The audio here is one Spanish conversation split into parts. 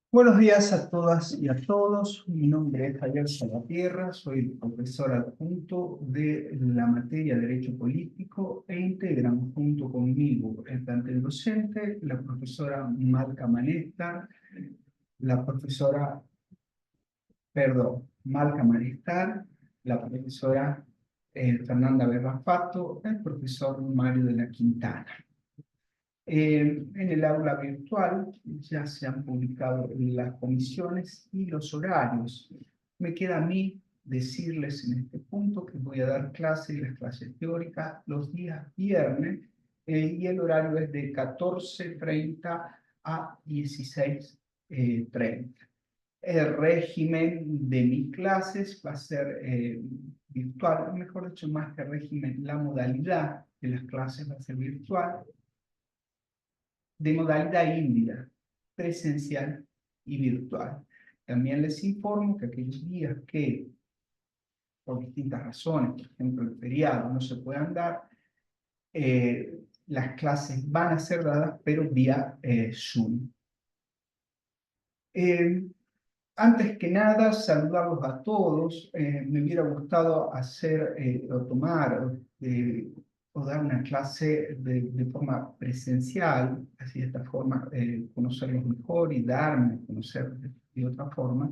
Buenos días a todas y a todos. Mi nombre es Javier Salvatierra, soy el profesor adjunto de la materia Derecho Político e integran junto conmigo el plantel docente, la profesora Malca Manestar, la profesora, perdón, Malca Manestar, la profesora Fernanda Berrafato, el profesor Mario de la Quintana. En el aula virtual ya se han publicado las comisiones y los horarios. Me queda a mí decirles en este punto que voy a dar las clases teóricas, los días viernes, y el horario es de 14:30 a 16:30. El régimen de mis clases va a ser virtual, mejor dicho, más que régimen, la modalidad de las clases va a ser virtual de modalidad híbrida, presencial y virtual. También les informo que aquellos días que, por distintas razones, por ejemplo el feriado, no se puedan dar, las clases van a ser dadas, pero vía Zoom. Eh, Antes que nada, saludarlos a todos. Me hubiera gustado hacer o tomar o dar una clase de forma presencial, así de esta forma conocerlos mejor y darme a conocer de otra forma,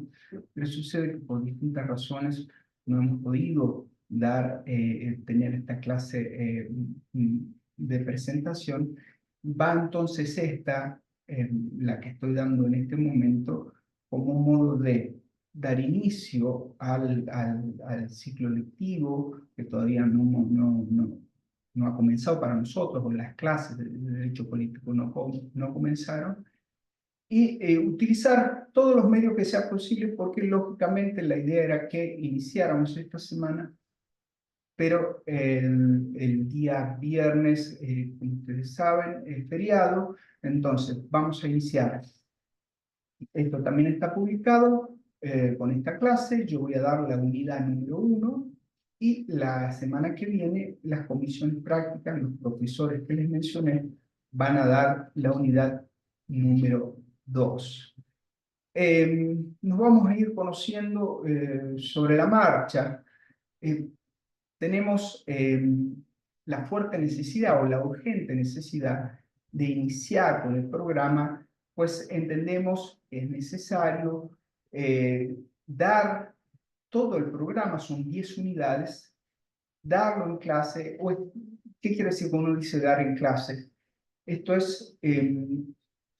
pero sucede que por distintas razones no hemos podido tener esta clase de presentación. Va entonces la que estoy dando en este momento, como un modo de dar inicio al ciclo lectivo que todavía no ha comenzado para nosotros, o las clases de Derecho Político no comenzaron, y utilizar todos los medios que sea posible, porque lógicamente la idea era que iniciáramos esta semana, pero el día viernes, como ustedes saben, es feriado. Entonces vamos a iniciar. Esto también está publicado con esta clase. Yo voy a dar la unidad número 1 y la semana que viene las comisiones prácticas, los profesores que les mencioné, van a dar la unidad número 2. Nos vamos a ir conociendo sobre la marcha. Eh, Tenemos la fuerte necesidad o la urgente necesidad de iniciar con el programa, pues entendemos que es necesario dar todo el programa, son 10 unidades, darlo en clase. ¿Qué quiere decir cuando uno dice dar en clase? Esto es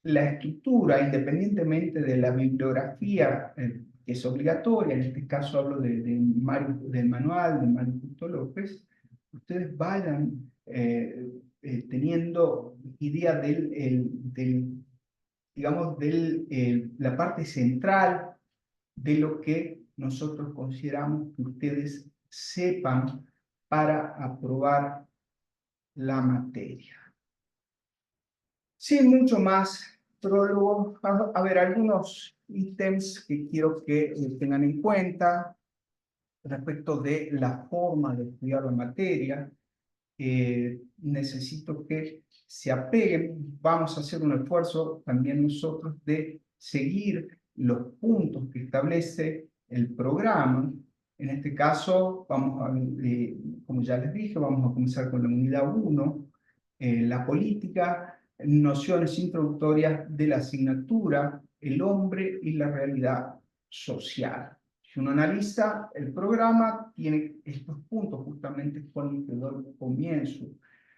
la estructura, independientemente de la bibliografía que es obligatoria. En este caso hablo del manual de Mario Justo López. Ustedes vayan teniendo idea digamos, la parte central de lo que nosotros consideramos que ustedes sepan para aprobar la materia. Sin mucho más prólogo, a ver, algunos ítems que quiero que tengan en cuenta respecto de la forma de estudiar la materia. Necesito que se apeguen. Vamos a hacer un esfuerzo también nosotros de seguir los puntos que establece el programa. En este caso, como ya les dije, vamos a comenzar con la unidad 1, la política, nociones introductorias de la asignatura, el hombre y la realidad social. Si uno analiza el programa, tiene estos puntos justamente con los que doy comienzo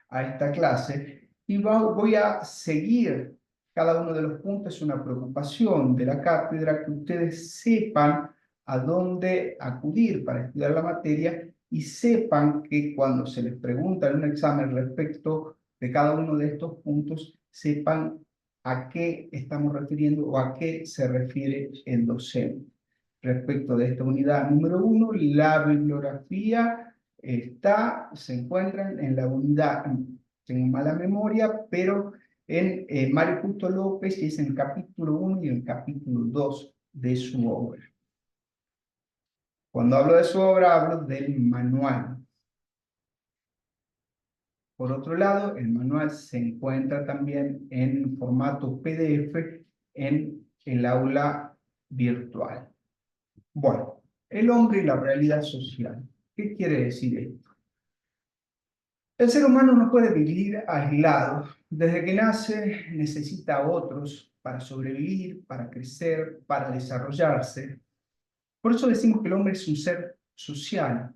a esta clase, y voy a seguir cada uno de los puntos. Es una preocupación de la cátedra que ustedes sepan a dónde acudir para estudiar la materia, y sepan que cuando se les pregunta en un examen respecto de cada uno de estos puntos, sepan a qué estamos refiriendo o a qué se refiere el docente. Respecto de esta unidad número 1, la bibliografía se encuentra en la unidad, tengo mala memoria, pero en Mario Justo López, que es en el capítulo 1 y el capítulo 2 de su obra. Cuando hablo de su obra, hablo del manual. Por otro lado, el manual se encuentra también en formato PDF en el aula virtual. Bueno, el hombre y la realidad social. ¿Qué quiere decir esto? El ser humano no puede vivir aislado. Desde que nace necesita a otros para sobrevivir, para crecer, para desarrollarse. Por eso decimos que el hombre es un ser social.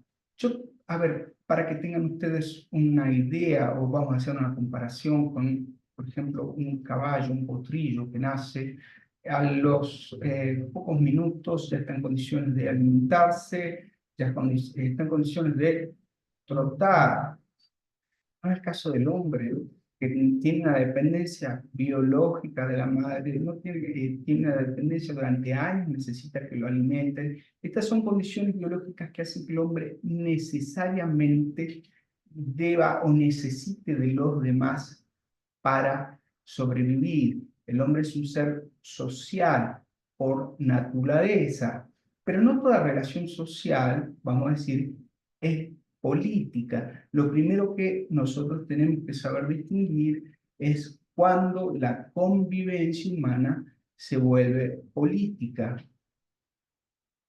A ver, para que tengan ustedes una idea, o vamos a hacer una comparación con, por ejemplo, un caballo, un potrillo que nace, a los pocos minutos ya está en condiciones de alimentarse, está en condiciones de trotar. No es el caso del hombre, que tiene una dependencia biológica de la madre, no tiene, tiene una dependencia durante años, necesita que lo alimenten. Estas son condiciones biológicas que hacen que el hombre necesariamente deba o necesite de los demás para sobrevivir. El hombre es un ser social por naturaleza, pero no toda relación social, vamos a decir, es política. Lo primero que nosotros tenemos que saber distinguir es cuando la convivencia humana se vuelve política.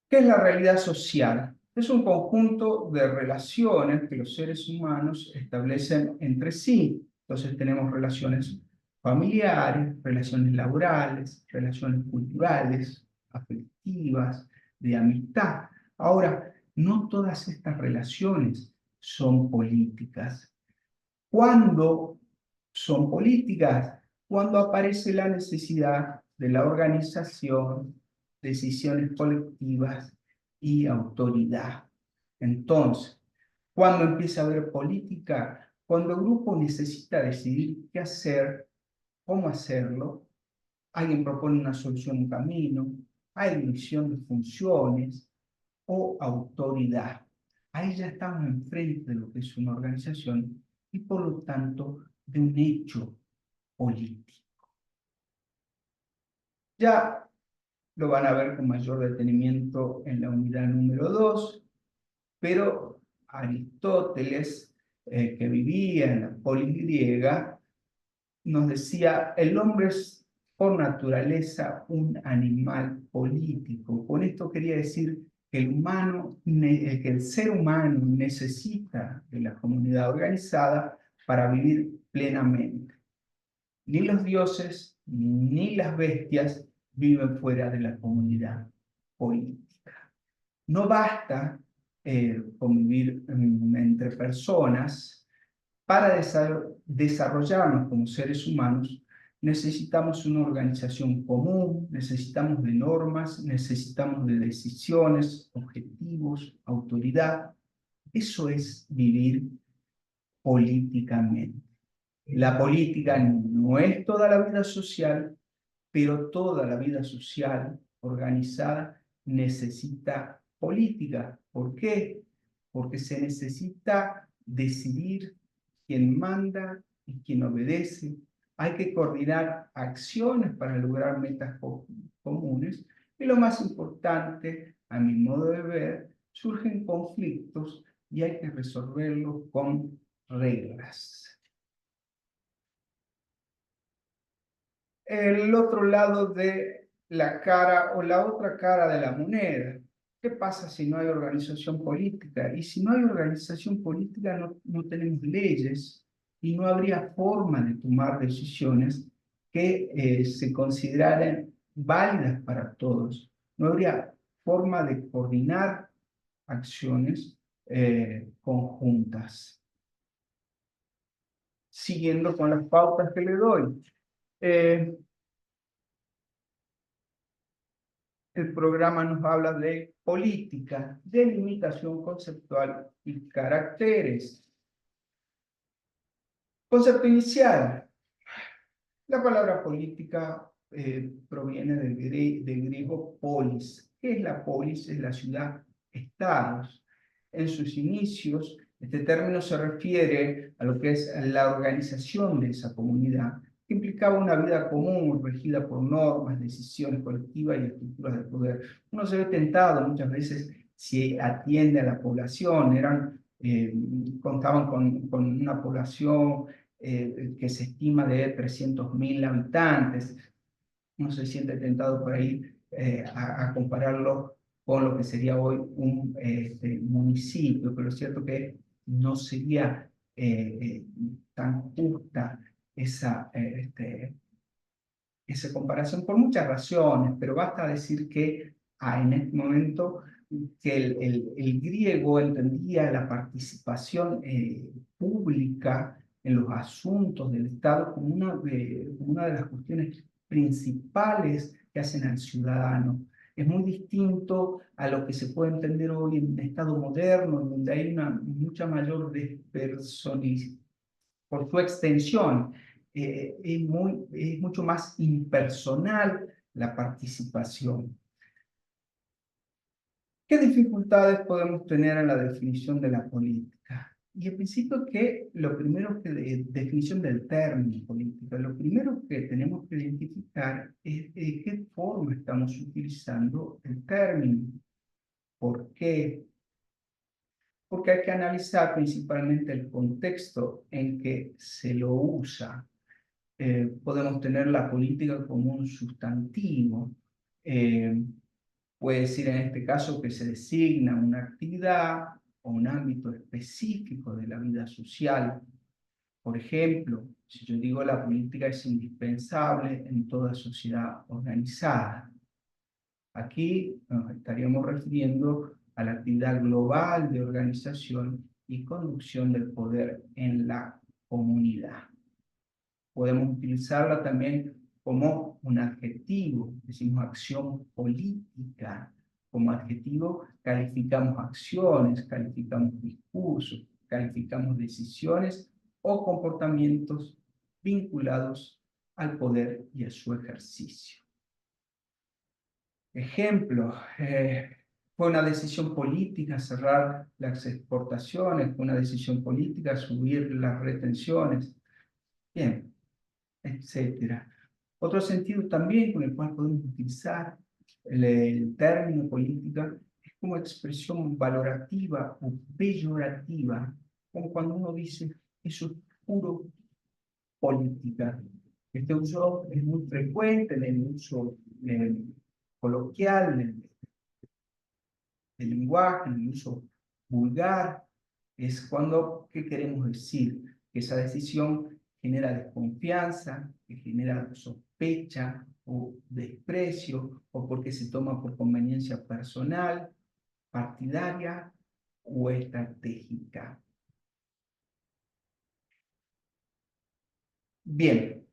¿Qué es la realidad social? Es un conjunto de relaciones que los seres humanos establecen entre sí. Entonces tenemos relaciones familiares, relaciones laborales, relaciones culturales, afectivas, de amistad. Ahora, no todas estas relaciones son políticas. ¿Cuándo son políticas? Cuando aparece la necesidad de la organización, decisiones colectivas y autoridad. Entonces, ¿cuándo empieza a haber política? Cuando el grupo necesita decidir qué hacer, cómo hacerlo, alguien propone una solución, un camino, hay división de funciones o autoridad. Ahí ya estamos enfrente de lo que es una organización y por lo tanto de un hecho político. Ya lo van a ver con mayor detenimiento en la unidad número 2, pero Aristóteles, que vivía en la polis griega, nos decía, el hombre es por naturaleza un animal político. Con esto quería decir que que el ser humano necesita de la comunidad organizada para vivir plenamente. Ni los dioses ni las bestias viven fuera de la comunidad política. No basta convivir entre personas. Para desarrollarnos como seres humanos, necesitamos una organización común, necesitamos de normas, necesitamos de decisiones, objetivos, autoridad. Eso es vivir políticamente. La política no es toda la vida social, pero toda la vida social organizada necesita política. ¿Por qué? Porque se necesita decidir quién manda y quién obedece. Hay que coordinar acciones para lograr metas comunes. Y lo más importante, a mi modo de ver, surgen conflictos y hay que resolverlos con reglas. El otro lado de la cara o la otra cara de la moneda. ¿Qué pasa si no hay organización política? Y si no hay organización política, no tenemos leyes y no habría forma de tomar decisiones que se consideraran válidas para todos. No habría forma de coordinar acciones conjuntas. Siguiendo con las pautas que le doy. El programa nos habla de política, delimitación conceptual y caracteres. Concepto inicial. La palabra política proviene del griego polis. ¿Qué es la polis? Es la ciudad-estados. En sus inicios, este término se refiere a lo que es la organización de esa comunidad, que implicaba una vida común, regida por normas, decisiones colectivas y estructuras de poder. Uno se ve tentado muchas veces si atiende a la población, contaban con una población que se estima de 300.000 habitantes. uno se siente tentado por ahí a compararlo con lo que sería hoy un municipio, pero es cierto que no sería tan justa esa comparación por muchas razones, pero basta decir que en este momento que el griego entendía la participación pública en los asuntos del Estado como una de las cuestiones principales que hacen al ciudadano. Es muy distinto a lo que se puede entender hoy en un Estado moderno, en donde hay una mucha mayor despersonalización por su extensión. Es mucho más impersonal la participación. ¿Qué dificultades podemos tener en la definición de la política? Y en principio que lo primero definición del término política, lo primero que tenemos que identificar es de qué forma estamos utilizando el término. ¿Por qué? Porque hay que analizar principalmente el contexto en que se lo usa. Podemos tener la política como un sustantivo. Puede decir en este caso que se designa una actividad o un ámbito específico de la vida social. Por ejemplo, si yo digo la política es indispensable en toda sociedad organizada, aquí nos estaríamos refiriendo a la actividad global de organización y conducción del poder en la comunidad. Podemos utilizarla también como un adjetivo, decimos acción política. Como adjetivo calificamos acciones, calificamos discursos, calificamos decisiones o comportamientos vinculados al poder y a su ejercicio. Ejemplo, fue una decisión política cerrar las exportaciones, fue una decisión política subir las retenciones. Bien, etcétera. Otro sentido también con el cual podemos utilizar el término política es como expresión valorativa o peyorativa, como cuando uno dice eso es puro política. Este uso es muy frecuente en el uso coloquial del lenguaje, en el uso vulgar. Es cuando, ¿qué queremos decir? Que esa decisión genera desconfianza, que genera sospecha o desprecio, o porque se toma por conveniencia personal, partidaria o estratégica. Bien,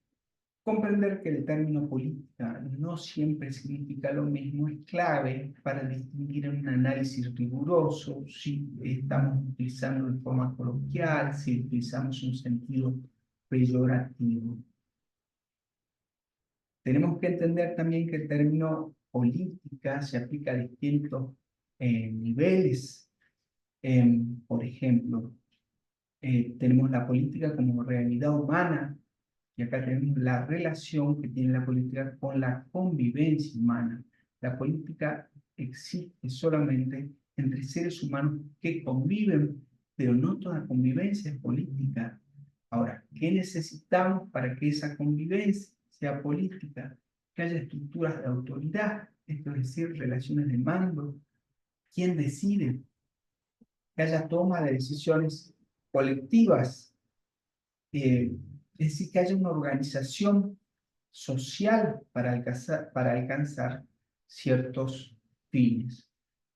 comprender que el término política no siempre significa lo mismo es clave para distinguir en un análisis riguroso si estamos utilizando en forma coloquial, si utilizamos un sentido peyorativo. Tenemos que entender también que el término política se aplica a distintos niveles. Por ejemplo, tenemos la política como realidad humana, y acá tenemos la relación que tiene la política con la convivencia humana. La política existe solamente entre seres humanos que conviven, pero no toda convivencia es política. Ahora, ¿qué necesitamos para que esa convivencia sea política? Que haya estructuras de autoridad, esto es decir, relaciones de mando. ¿Quién decide? Que haya toma de decisiones colectivas. Es decir, que haya una organización social para alcanzar ciertos fines.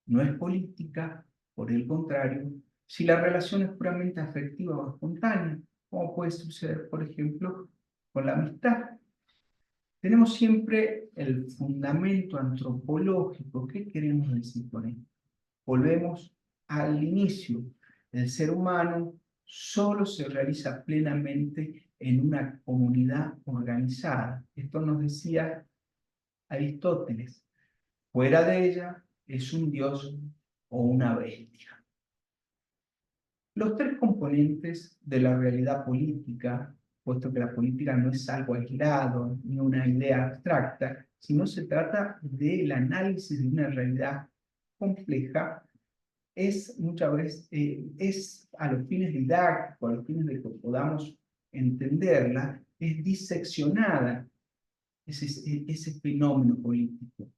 No es política, por el contrario, si la relación es puramente afectiva o espontánea, como puede suceder, por ejemplo, con la amistad. Tenemos siempre el fundamento antropológico. ¿Qué queremos decir con esto? Volvemos al inicio. El ser humano solo se realiza plenamente en una comunidad organizada. Esto nos decía Aristóteles. Fuera de ella es un dios o una bestia. Los tres componentes de la realidad política, puesto que la política no es algo aislado ni una idea abstracta, sino se trata del análisis de una realidad compleja, es muchas veces, es a los fines didácticos, a los fines de que podamos entenderla, es diseccionada ese fenómeno político.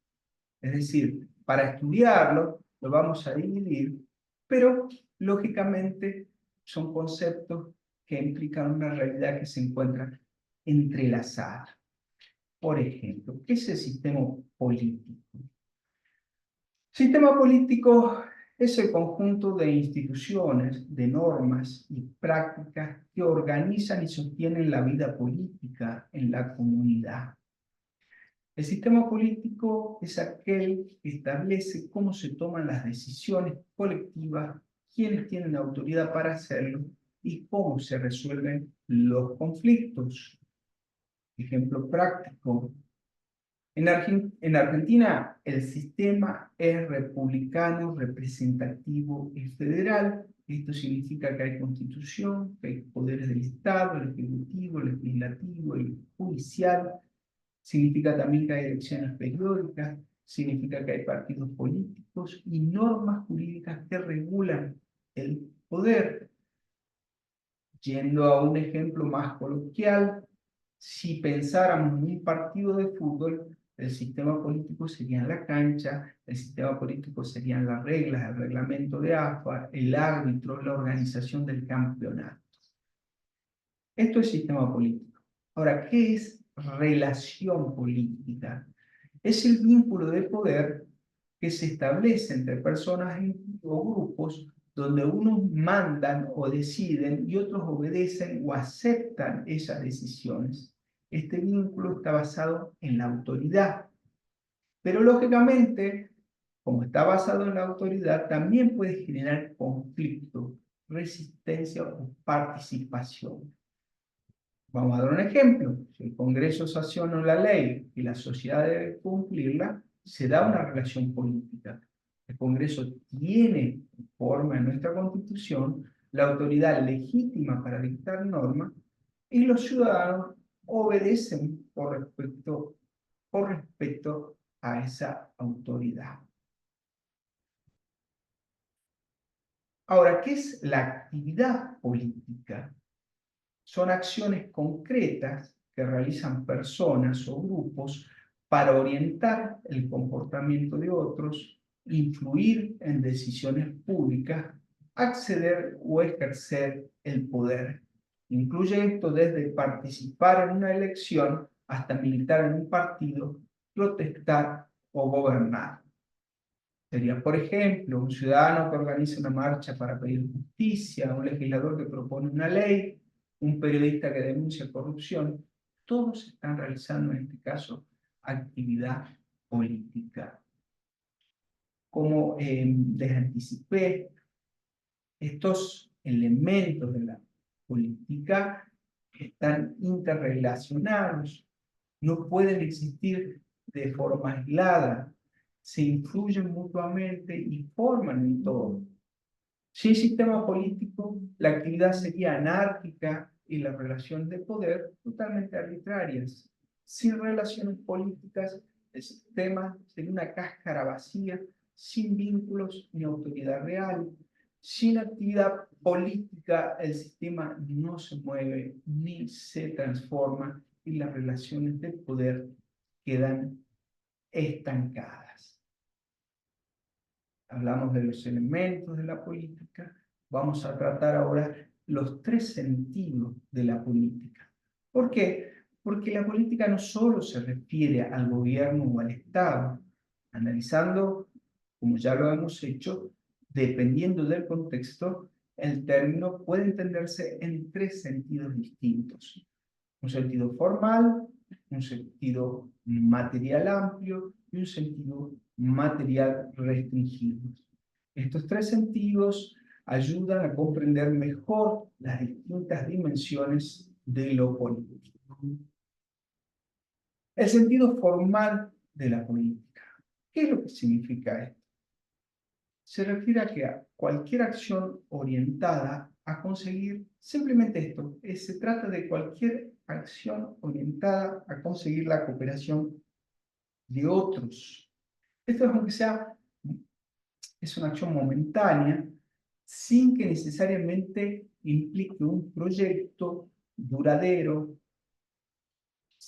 Es decir, para estudiarlo lo vamos a dividir, pero lógicamente son conceptos que implican una realidad que se encuentra entrelazada. Por ejemplo, ¿qué es el sistema político? Sistema político es el conjunto de instituciones, de normas y prácticas que organizan y sostienen la vida política en la comunidad. El sistema político es aquel que establece cómo se toman las decisiones colectivas, quiénes tienen autoridad para hacerlo y cómo se resuelven los conflictos. Ejemplo práctico. En Argentina el sistema es republicano, representativo y federal. Esto significa que hay constitución, que hay poderes del Estado, el ejecutivo, el legislativo, el judicial. Significa también que hay elecciones periódicas, significa que hay partidos políticos y normas jurídicas que regulan el poder. Yendo a un ejemplo más coloquial, si pensáramos en un partido de fútbol, el sistema político sería la cancha, el sistema político serían las reglas, el reglamento de AFA, el árbitro, la organización del campeonato. Esto es sistema político. Ahora, ¿qué es relación política? Es el vínculo de poder que se establece entre personas o grupos donde unos mandan o deciden y otros obedecen o aceptan esas decisiones. Este vínculo está basado en la autoridad. Pero lógicamente, como está basado en la autoridad, también puede generar conflicto, resistencia o participación. Vamos a dar un ejemplo. Si el Congreso sanciona la ley y la sociedad debe cumplirla, se da una relación política. El Congreso tiene, forma en nuestra Constitución, la autoridad legítima para dictar normas y los ciudadanos obedecen por respeto a esa autoridad. Ahora, ¿qué es la actividad política? Son acciones concretas que realizan personas o grupos para orientar el comportamiento de otros, influir en decisiones públicas, acceder o ejercer el poder. Incluye esto desde participar en una elección hasta militar en un partido, protestar o gobernar. Sería, por ejemplo, un ciudadano que organiza una marcha para pedir justicia, un legislador que propone una ley, un periodista que denuncia corrupción. Todos están realizando, en este caso, actividad política. Como les anticipé, estos elementos de la política están interrelacionados, no pueden existir de forma aislada, se influyen mutuamente y forman un todo. Sin sistema político, la actividad sería anárquica y las relaciones de poder totalmente arbitrarias. Sin relaciones políticas, el sistema sería una cáscara vacía, sin vínculos ni autoridad real. Sin actividad política, el sistema no se mueve ni se transforma y las relaciones de poder quedan estancadas. Hablamos de los elementos de la política, vamos a tratar ahora los tres sentidos de la política. ¿Por qué? Porque la política no solo se refiere al gobierno o al Estado. Analizando, como ya lo hemos hecho, dependiendo del contexto, el término puede entenderse en tres sentidos distintos. Un sentido formal, un sentido material amplio y un sentido material restringido. Estos tres sentidos ayudan a comprender mejor las distintas dimensiones de lo político. El sentido formal de la política. ¿Qué es lo que significa esto? Se refiere a que cualquier acción orientada a conseguir simplemente esto. Se trata de cualquier acción orientada a conseguir la cooperación de otros. Esto es aunque sea, es una acción momentánea, sin que necesariamente implique un proyecto duradero,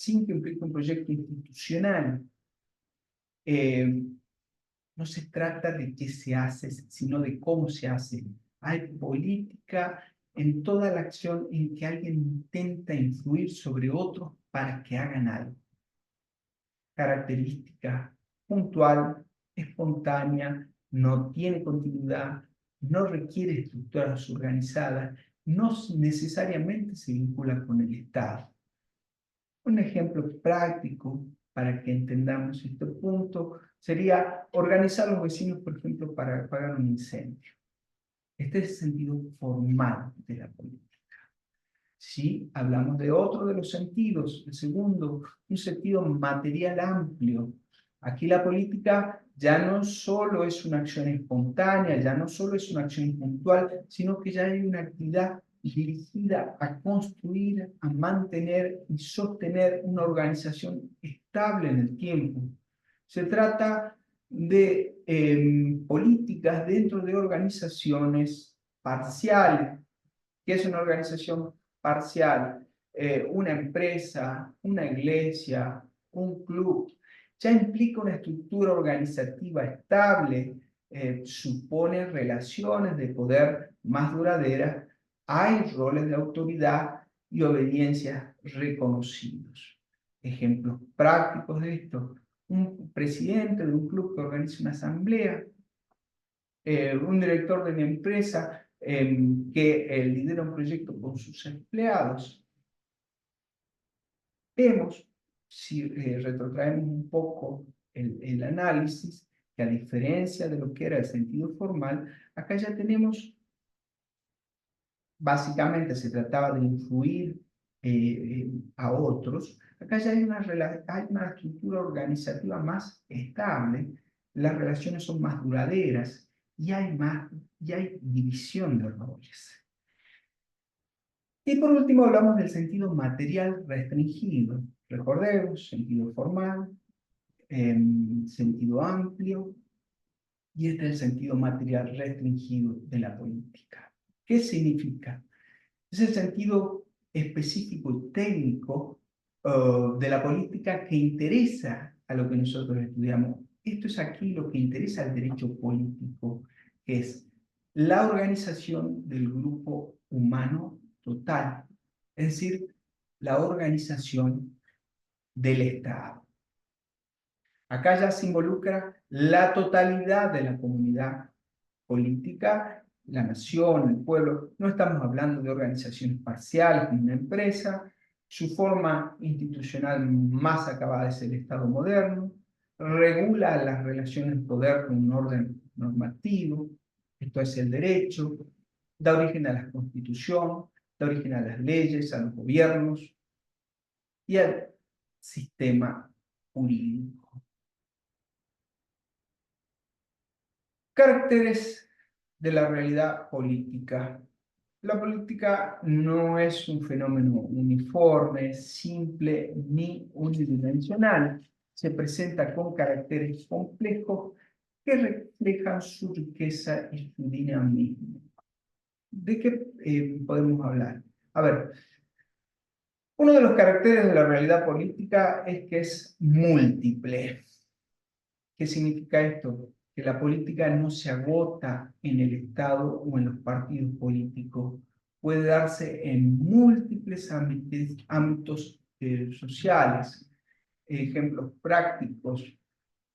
sin que implique un proyecto institucional. No se trata de qué se hace, sino de cómo se hace. Hay política en toda la acción en que alguien intenta influir sobre otros para que hagan algo. Característica puntual, espontánea, no tiene continuidad, no requiere estructuras organizadas, no necesariamente se vincula con el Estado. Un ejemplo práctico para que entendamos este punto sería organizar a los vecinos, por ejemplo, para apagar un incendio. Este es el sentido formal de la política. Si hablamos de otro de los sentidos, el segundo, un sentido material amplio. Aquí la política ya no solo es una acción espontánea, ya no solo es una acción puntual, sino que ya hay una actividad dirigida a construir, a mantener y sostener una organización estable en el tiempo. Se trata de políticas dentro de organizaciones parciales. ¿Qué es una organización parcial? Una empresa, una iglesia, un club, ya implica una estructura organizativa estable, supone relaciones de poder más duraderas, hay roles de autoridad y obediencia reconocidos. Ejemplos prácticos de esto: un presidente de un club que organiza una asamblea, un director de una empresa que lidera un proyecto con sus empleados. Vemos, si retrotraemos un poco el análisis, que a diferencia de lo que era el sentido formal, acá ya tenemos, básicamente se trataba de influir a otros. Acá ya hay una estructura organizativa más estable, las relaciones son más duraderas y hay división de roles. Y por último hablamos del sentido material restringido. Recordemos, sentido formal, sentido amplio, y este es el sentido material restringido de la política. ¿Qué significa? Es el sentido específico y técnico de la política que interesa a lo que nosotros estudiamos. Esto es aquí lo que interesa al derecho político, que es la organización del grupo humano total, es decir, la organización del Estado. Acá ya se involucra la totalidad de la comunidad política, la nación, el pueblo. No estamos hablando de organizaciones parciales como una empresa. Su forma institucional más acabada es el Estado moderno. Regula las relaciones de poder con un orden normativo. Esto es el derecho. Da origen a la constitución, da origen a las leyes, a los gobiernos y al sistema jurídico. Caracteres de la realidad política. La política no es un fenómeno uniforme, simple ni unidimensional. Se presenta con caracteres complejos que reflejan su riqueza y su dinamismo. ¿De qué podemos hablar? A ver, uno de los caracteres de la realidad política es que es múltiple. ¿Qué significa esto? Que la política no se agota en el Estado o en los partidos políticos. Puede darse en múltiples ámbitos sociales. Ejemplos prácticos: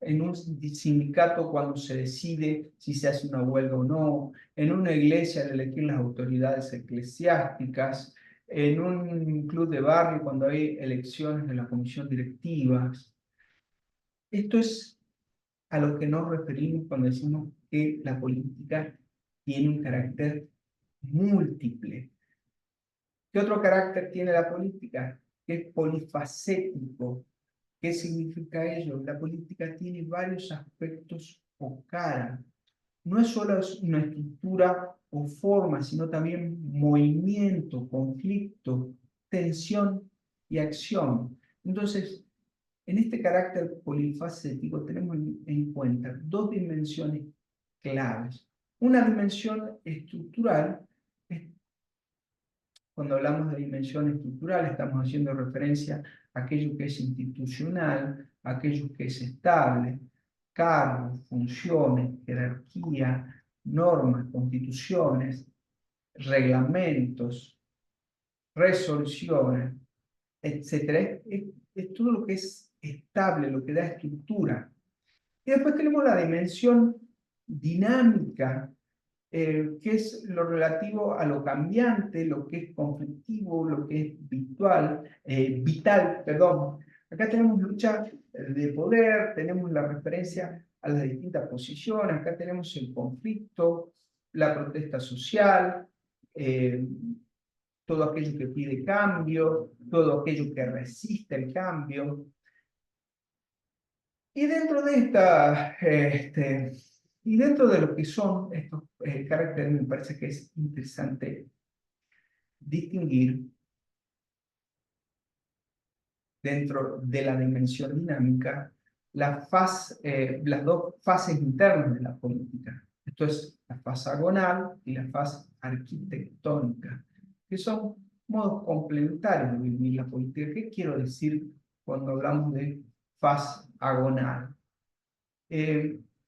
en un sindicato cuando se decide si se hace una huelga o no, en una iglesia al elegir las autoridades eclesiásticas, en un club de barrio cuando hay elecciones de la comisión directiva. Esto es a lo que nos referimos cuando decimos que la política tiene un carácter múltiple. ¿Qué otro carácter tiene la política? Que es polifacético. ¿Qué significa ello? La política tiene varios aspectos o caras. No es solo una estructura o forma, sino también movimiento, conflicto, tensión y acción. Entonces, en este carácter polifacético tenemos en cuenta dos dimensiones claves. Una dimensión estructural Cuando hablamos de dimensión estructural, estamos haciendo referencia a aquello que es institucional, a aquello que es estable, cargos, funciones, jerarquía, normas, constituciones, reglamentos, resoluciones, etcétera. Es todo lo que es estable, lo que da estructura. Y después tenemos la dimensión dinámica, que es lo relativo a lo cambiante, lo que es conflictivo, lo que es vital, perdón. Acá tenemos lucha de poder, tenemos la referencia a las distintas posiciones, acá tenemos el conflicto, la protesta social, eh, todo aquello que pide cambio, todo aquello que resiste el cambio. Y dentro de y dentro de lo que son estos caracteres, me parece que es interesante distinguir dentro de la dimensión dinámica las dos fases internas de la política. Esto es la fase agonal y la fase arquitectónica, que son modos complementarios de vivir la política. ¿Qué quiero decir cuando hablamos de fase agonal?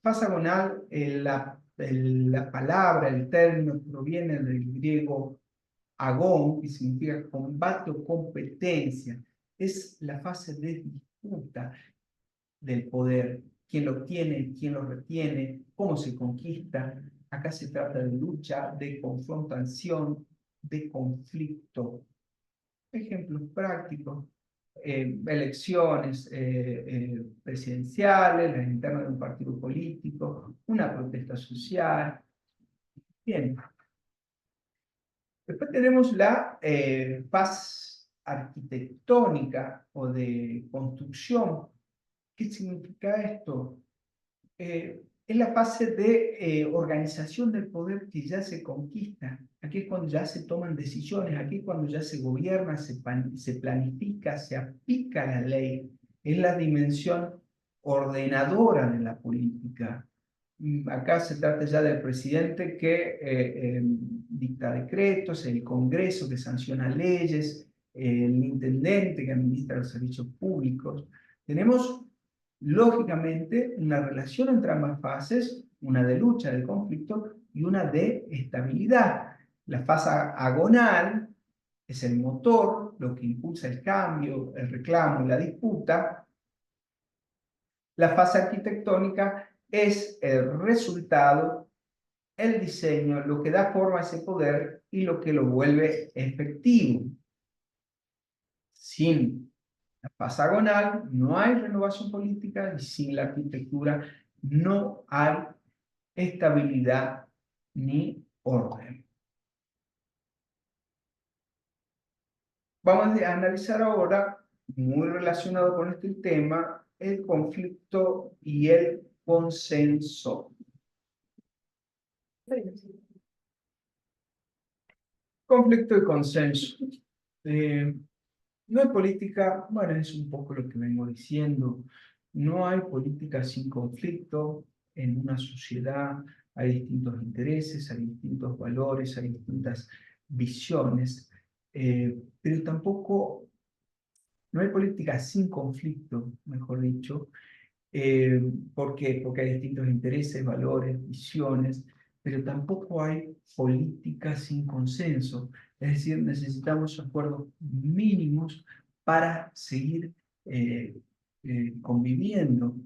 Fase agonal, la palabra, el término proviene del griego agón, que significa combate o competencia. Es la fase de disputa del poder, quién lo tiene, quién lo retiene, cómo se conquista. Acá se trata de lucha, de confrontación, de conflicto. Ejemplos prácticos: elecciones presidenciales, las internas de un partido político, una protesta social. Bien. Después tenemos la fase arquitectónica o de construcción. ¿Qué significa esto? Es la fase de organización del poder que ya se conquista. Aquí es cuando ya se toman decisiones, aquí es cuando ya se gobierna, se planifica, se aplica la ley. Es la dimensión ordenadora de la política. Acá se trata ya del presidente que dicta decretos, el Congreso que sanciona leyes, el intendente que administra los servicios públicos. Tenemos lógicamente una relación entre ambas fases, una de lucha, de conflicto, y una de estabilidad. La fase agonal es el motor, lo que impulsa el cambio, el reclamo, la disputa. La fase arquitectónica es el resultado, el diseño, lo que da forma a ese poder y lo que lo vuelve efectivo. Sin la fase agonal no hay renovación política y sin la arquitectura no hay estabilidad ni orden. Vamos a analizar ahora, muy relacionado con este tema, el conflicto y el consenso. Conflicto y consenso. No hay política, bueno, es un poco lo que vengo diciendo, no hay política sin conflicto. En una sociedad hay distintos intereses, hay distintos valores, hay distintas visiones, pero tampoco, no hay política sin conflicto, mejor dicho. ¿Por qué? Porque hay distintos intereses, valores, visiones, pero tampoco hay política sin consenso. Es decir, necesitamos acuerdos mínimos para seguir conviviendo.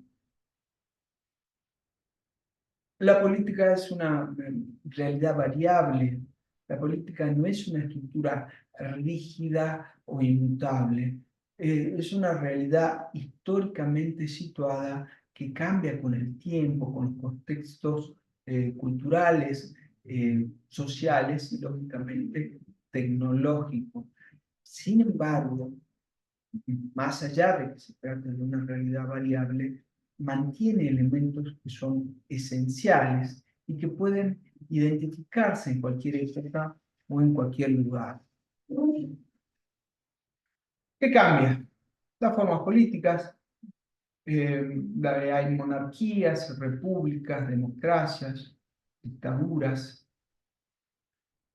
La política es una realidad variable. La política no es una estructura rígida o inmutable. Es una realidad históricamente situada que cambia con el tiempo, con los contextos culturales, sociales y, lógicamente, tecnológicos. Sin embargo, más allá de que se trate de una realidad variable, mantiene elementos que son esenciales y que pueden identificarse en cualquier época o en cualquier lugar. ¿Qué cambia? Las formas políticas, hay monarquías, repúblicas, democracias, dictaduras.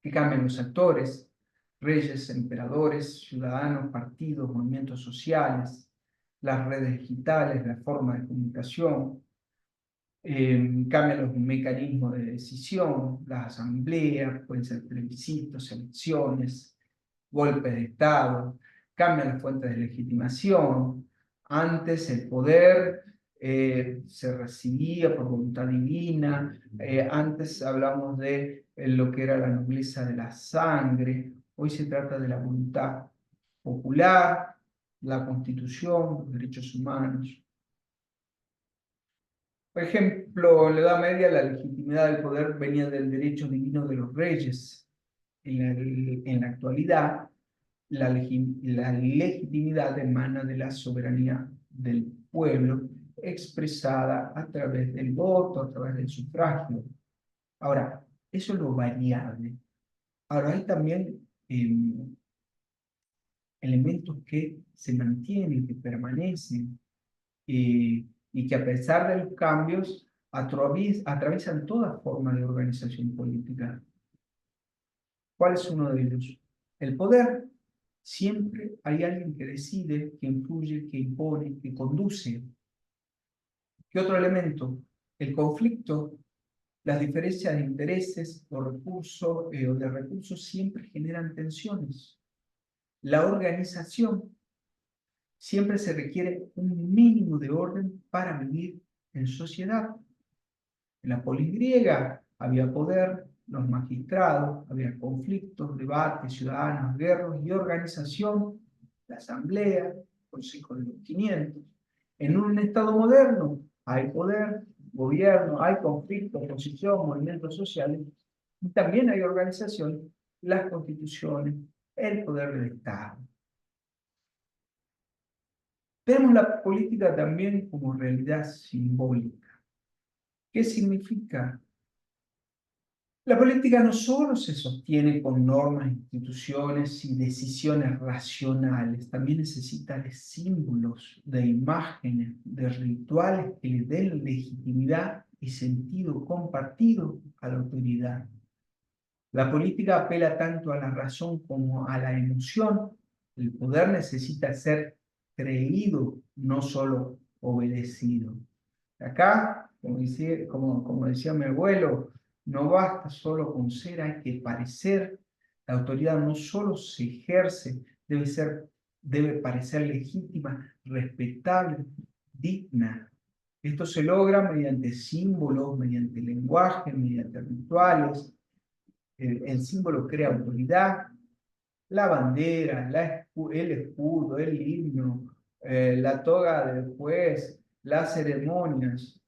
Que cambian los actores, reyes, emperadores, ciudadanos, partidos, movimientos sociales, las redes digitales, la forma de comunicación, cambian los mecanismos de decisión, las asambleas, pueden ser plebiscitos, elecciones, golpes de Estado, cambian las fuentes de legitimación. Antes el poder se recibía por voluntad divina, antes hablamos de lo que era la nobleza de la sangre, hoy se trata de la voluntad popular, la constitución, los derechos humanos. Por ejemplo, en la Edad Media la legitimidad del poder venía del derecho divino de los reyes. En la actualidad, la legitimidad emana de la soberanía del pueblo expresada a través del voto, a través del sufragio. Ahora, eso es lo variable. Ahora, hay también elementos que se mantienen, que permanecen, y que a pesar de los cambios atraviesan toda forma de organización política. ¿Cuál es uno de ellos? El poder. Siempre hay alguien que decide, que influye, que impone, que conduce. ¿Qué otro elemento? El conflicto, las diferencias de intereses o recursos o de recursos siempre generan tensiones. La organización, siempre se requiere un mínimo de orden para vivir en sociedad. En la polis griega había poder, los magistrados, había conflictos, debates, ciudadanos, guerras y organización, la asamblea, consejo de los 500. En un Estado moderno hay poder, gobierno, hay conflictos, oposición, movimientos sociales, y también hay organización, las constituciones, el poder del Estado. Vemos la política también como realidad simbólica. ¿Qué significa? La política no solo se sostiene con normas, instituciones y decisiones racionales, también necesita de símbolos, de imágenes, de rituales que le den legitimidad y sentido compartido a la autoridad. La política apela tanto a la razón como a la emoción. El poder necesita ser creído, no solo obedecido. Acá, como decía mi abuelo, no basta solo con ser, hay que parecer. La autoridad no solo se ejerce, debe parecer legítima, respetable, digna. Esto se logra mediante símbolos, mediante lenguaje, mediante rituales. El símbolo crea autoridad. La bandera, el escudo, el himno, la toga del juez, las ceremonias,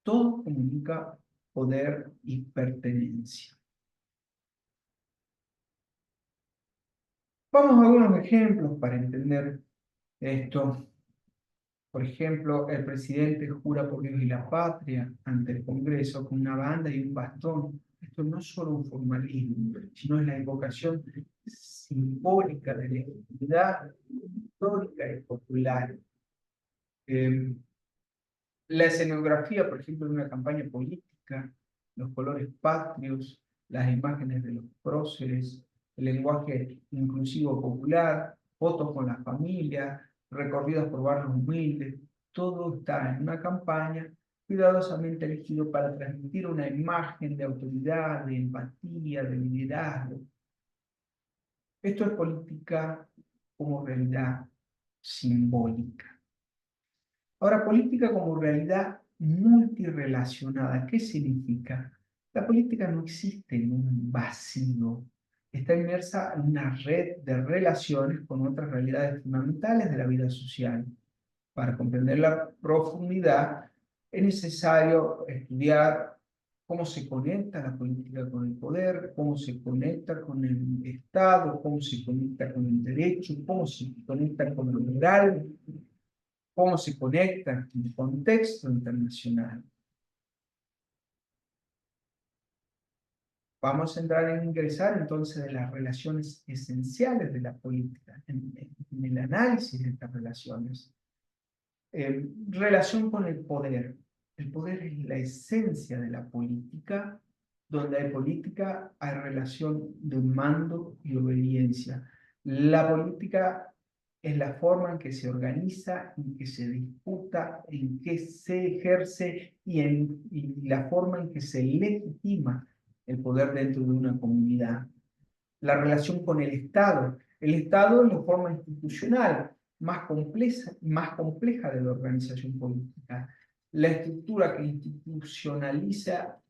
todo comunica poder y pertenencia. Vamos a algunos ejemplos para entender esto. Por ejemplo, el presidente jura por Dios y la patria ante el Congreso con una banda y un bastón. Esto no es solo un formalismo, sino es la invocación simbólica de la identidad histórica y popular. La escenografía, por ejemplo, de una campaña política, los colores patrios, las imágenes de los próceres, el lenguaje inclusivo popular, fotos con la familia, recorridos por barrios humildes, todo está en una campaña cuidadosamente elegido para transmitir una imagen de autoridad, de empatía, de liderazgo. Esto es política como realidad simbólica. Ahora, política como realidad multirrelacionada, ¿qué significa? La política no existe en un vacío, está inmersa en una red de relaciones con otras realidades fundamentales de la vida social. Para comprender la profundidad es necesario estudiar cómo se conecta la política con el poder, cómo se conecta con el Estado, cómo se conecta con el derecho, cómo se conecta con lo moral, cómo se conecta en el contexto internacional. Vamos a entrar en ingresar entonces de las relaciones esenciales de la política, en el análisis de estas relaciones. Relación con el poder. El poder es la esencia de la política Donde hay política, hay relación de mando y obediencia. La política es la forma en que se organiza, en que se disputa, en que se ejerce y la forma en que se legitima el poder dentro de una comunidad. La relación con el Estado. El Estado es la forma institucional más compleja de la organización política. La estructura que institucionaliza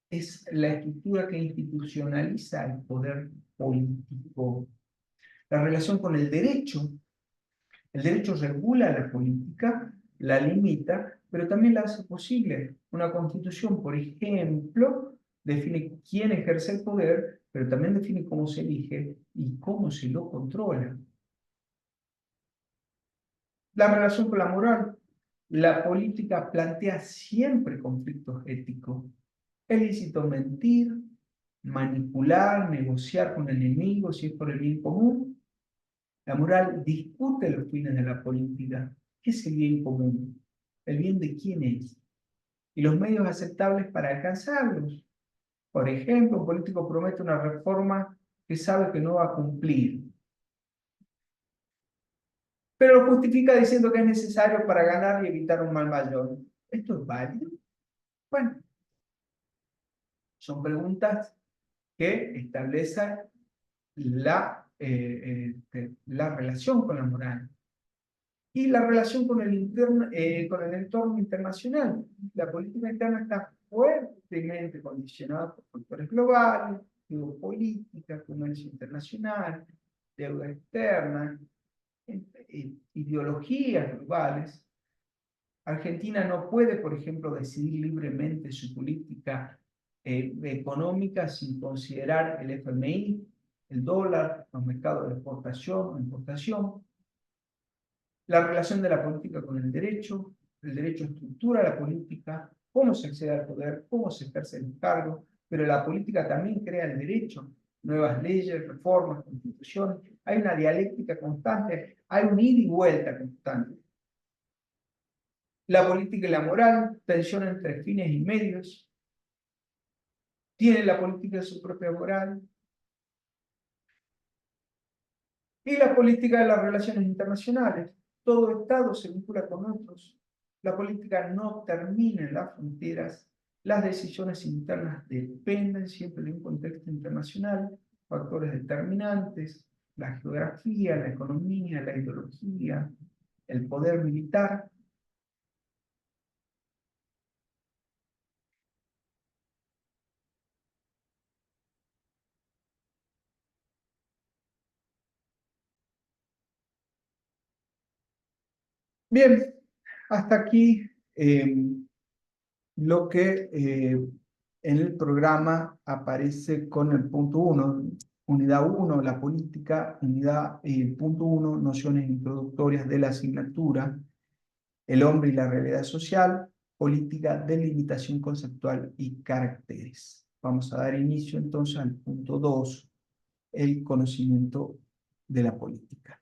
es la estructura que institucionaliza el poder político. La relación con el derecho regula la política, la limita, pero también la hace posible. Una constitución, por ejemplo, define quién ejerce el poder, pero también define cómo se elige y cómo se lo controla. La relación con la moral. La política plantea siempre conflictos éticos. Es lícito mentir, manipular, negociar con enemigos si es por el bien común. La moral discute los fines de la política. ¿Qué es el bien común? ¿El bien de quién es? Y los medios aceptables para alcanzarlos. Por ejemplo, un político promete una reforma que sabe que no va a cumplir, pero lo justifica diciendo que es necesario para ganar y evitar un mal mayor. ¿Esto es válido? Bueno, son preguntas que establecen la relación con la moral y la relación con con el entorno internacional. La política interna está fuertemente condicionada por factores globales, geopolítica, comercio internacional, deuda externa, ideologías globales. Argentina no puede, por ejemplo, decidir libremente su política económica sin considerar el FMI, el dólar, los mercados de exportación o importación. La relación de la política con el derecho estructura la política, cómo se accede al poder, cómo se ejerce el cargo, pero la política también crea el derecho, nuevas leyes, reformas, constituciones. Hay una dialéctica constante, hay un ida y vuelta constante. La política y la moral, tensión entre fines y medios. Tiene la política su propia moral. Y la política de las relaciones internacionales. Todo Estado se vincula con otros. La política no termina en las fronteras. Las decisiones internas dependen siempre de un contexto internacional, factores determinantes, la geografía, la economía, la ideología, el poder militar. Bien, hasta aquí lo que en el programa aparece con el punto 1, unidad 1, la política, unidad punto 1, nociones introductorias de la asignatura, el hombre y la realidad social, política, delimitación conceptual y caracteres. Vamos a dar inicio entonces al punto 2, el conocimiento de la política.